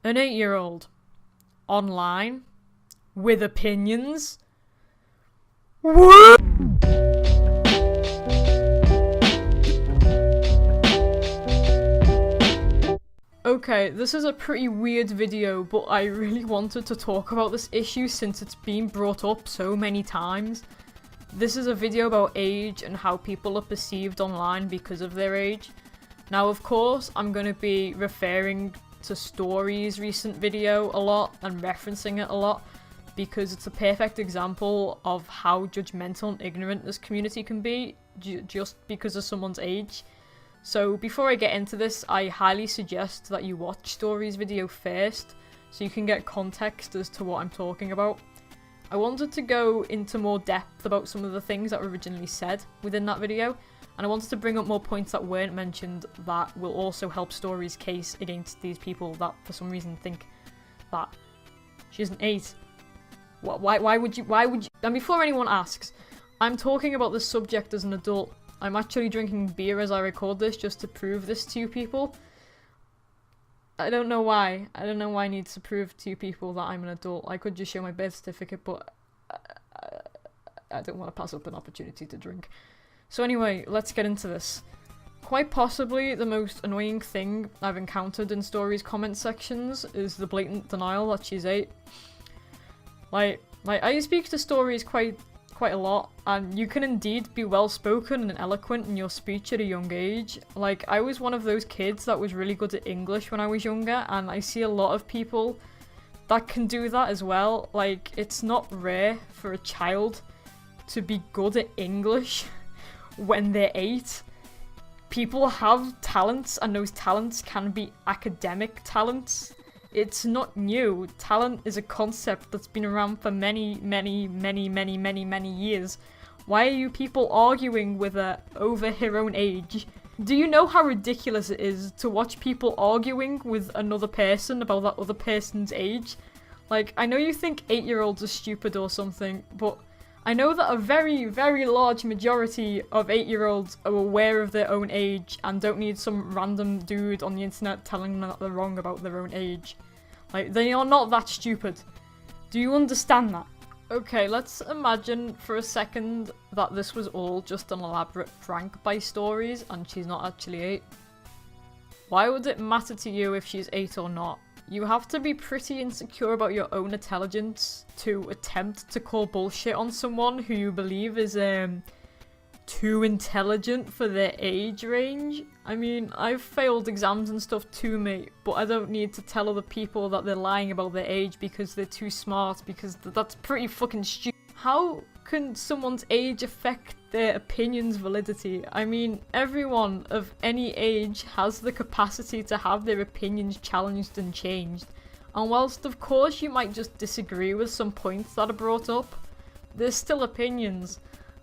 An 8-year-old online with opinions. What? Okay, this is a pretty weird video, but I really wanted to talk about this issue since it's been brought up so many times. This is a video about age and how people are perceived online because of their age. Now, of course, I'm going to be referring to Story's recent video a lot and referencing it a lot because it's a perfect example of how judgmental and ignorant this community can be just because of someone's age. So before I get into this, I highly suggest that you watch Story's video first so you can get context as to what I'm talking about. I wanted to go into more depth about some of the things that were originally said within that video, and I wanted to bring up more points that weren't mentioned that will also help Story's case against these people that for some reason think that she's an 8. Why would you? And before anyone asks, I'm talking about this subject as an adult. I'm actually drinking beer as I record this just to prove this to you people. I don't know why. I don't know why I need to prove to you people that I'm an adult. I could just show my birth certificate, but I don't want to pass up an opportunity to drink. So anyway, let's get into this. Quite possibly the most annoying thing I've encountered in Story's comment sections is the blatant denial that she's 8. Like I speak to Stories quite a lot, and you can indeed be well spoken and eloquent in your speech at a young age. Like, I was one of those kids that was really good at English when I was younger, and I see a lot of people that can do that as well. Like, it's not rare for a child to be good at English when they're 8. People have talents, and those talents can be academic talents. It's not new. Talent is a concept that's been around for many years. Why are you people arguing with her over her own age? Do you know how ridiculous it is to watch people arguing with another person about that other person's age? Like, I know you think 8-year-olds are stupid or something, but I know that a very large majority of 8-year-olds are aware of their own age and don't need some random dude on the internet telling them that they're wrong about their own age. Like, they are not that stupid. Do you understand that? Okay, let's imagine for a second that this was all just an elaborate prank by Stories and she's not actually 8. Why would it matter to you if she's 8 or not? You have to be pretty insecure about your own intelligence to attempt to call bullshit on someone who you believe is too intelligent for their age range. I mean, I've failed exams and stuff too, mate, but I don't need to tell other people that they're lying about their age because they're too smart, because that's pretty fucking stupid. How can someone's age affect their opinion's validity? I mean, everyone of any age has the capacity to have their opinions challenged and changed. And whilst of course you might just disagree with some points that are brought up, there's still opinions.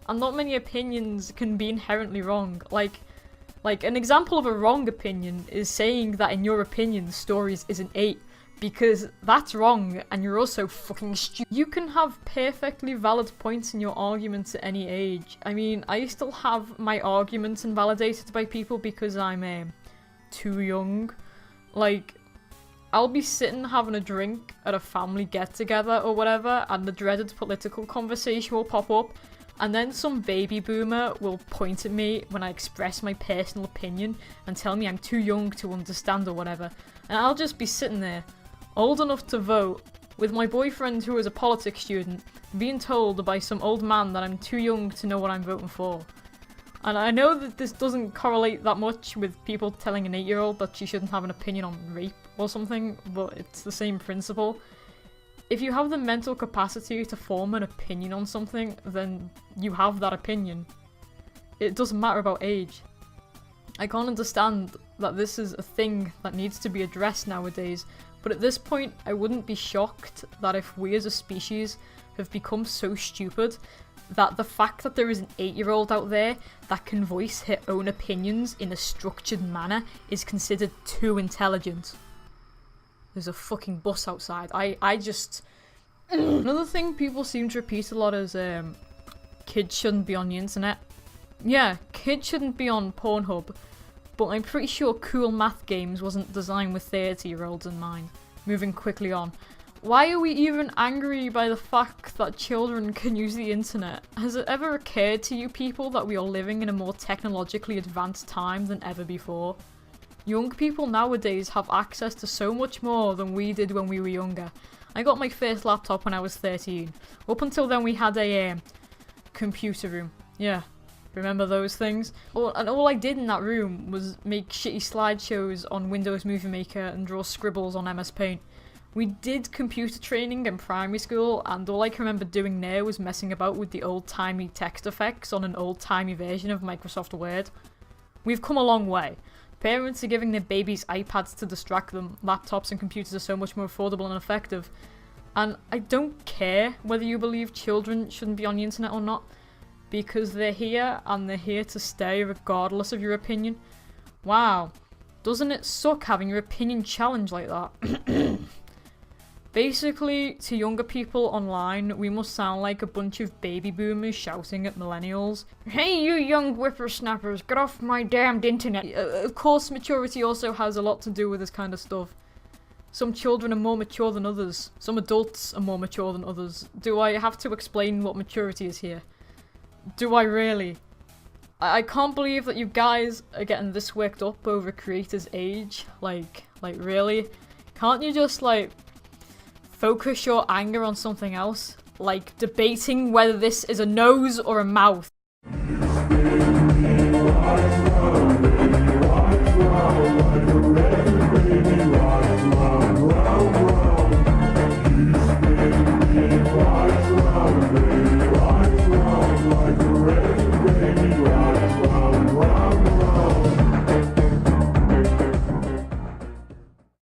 And not many opinions can be inherently wrong. Like an example of a wrong opinion is saying that in your opinion Stories is an 8. Because that's wrong, and you're also fucking stupid. You can have perfectly valid points in your arguments at any age. I mean, I still have my arguments invalidated by people because I'm too young. Like, I'll be sitting having a drink at a family get-together or whatever, and the dreaded political conversation will pop up, and then some baby boomer will point at me when I express my personal opinion and tell me I'm too young to understand or whatever, and I'll just be sitting there, old enough to vote, with my boyfriend who is a politics student, being told by some old man that I'm too young to know what I'm voting for. And I know that this doesn't correlate that much with people telling an 8-year-old that she shouldn't have an opinion on rape or something, but it's the same principle. If you have the mental capacity to form an opinion on something, then you have that opinion. It doesn't matter about age. I can't understand that this is a thing that needs to be addressed nowadays, but at this point I wouldn't be shocked that if we as a species have become so stupid that the fact that there is an 8-year-old out there that can voice her own opinions in a structured manner is considered too intelligent. There's a fucking bus outside. I just... Another thing people seem to repeat a lot is kids shouldn't be on the internet. Yeah, kids shouldn't be on Pornhub, but I'm pretty sure Cool Math Games wasn't designed with 30-year-olds in mind. Moving quickly on. Why are we even angry by the fact that children can use the internet? Has it ever occurred to you people that we are living in a more technologically advanced time than ever before? Young people nowadays have access to so much more than we did when we were younger. I got my first laptop when I was 13. Up until then we had a computer room. Yeah, remember those things? And all I did in that room was make shitty slideshows on Windows Movie Maker and draw scribbles on MS Paint. We did computer training in primary school, and all I can remember doing there was messing about with the old-timey text effects on an old-timey version of Microsoft Word. We've come a long way. Parents are giving their babies iPads to distract them. Laptops and computers are so much more affordable and effective. And I don't care whether you believe children shouldn't be on the internet or not, because they're here and they're here to stay regardless of your opinion. Wow, doesn't it suck having your opinion challenged like that? Basically, to younger people online, we must sound like a bunch of baby boomers shouting at millennials. Hey you young whippersnappers, get off my damned internet! Of course, maturity also has a lot to do with this kind of stuff. Some children are more mature than others. Some adults are more mature than others. Do I have to explain what maturity is here? Do I really? I can't believe that you guys are getting this worked up over creators' age. Like really? Can't you just, focus your anger on something else? Like debating whether this is a nose or a mouth.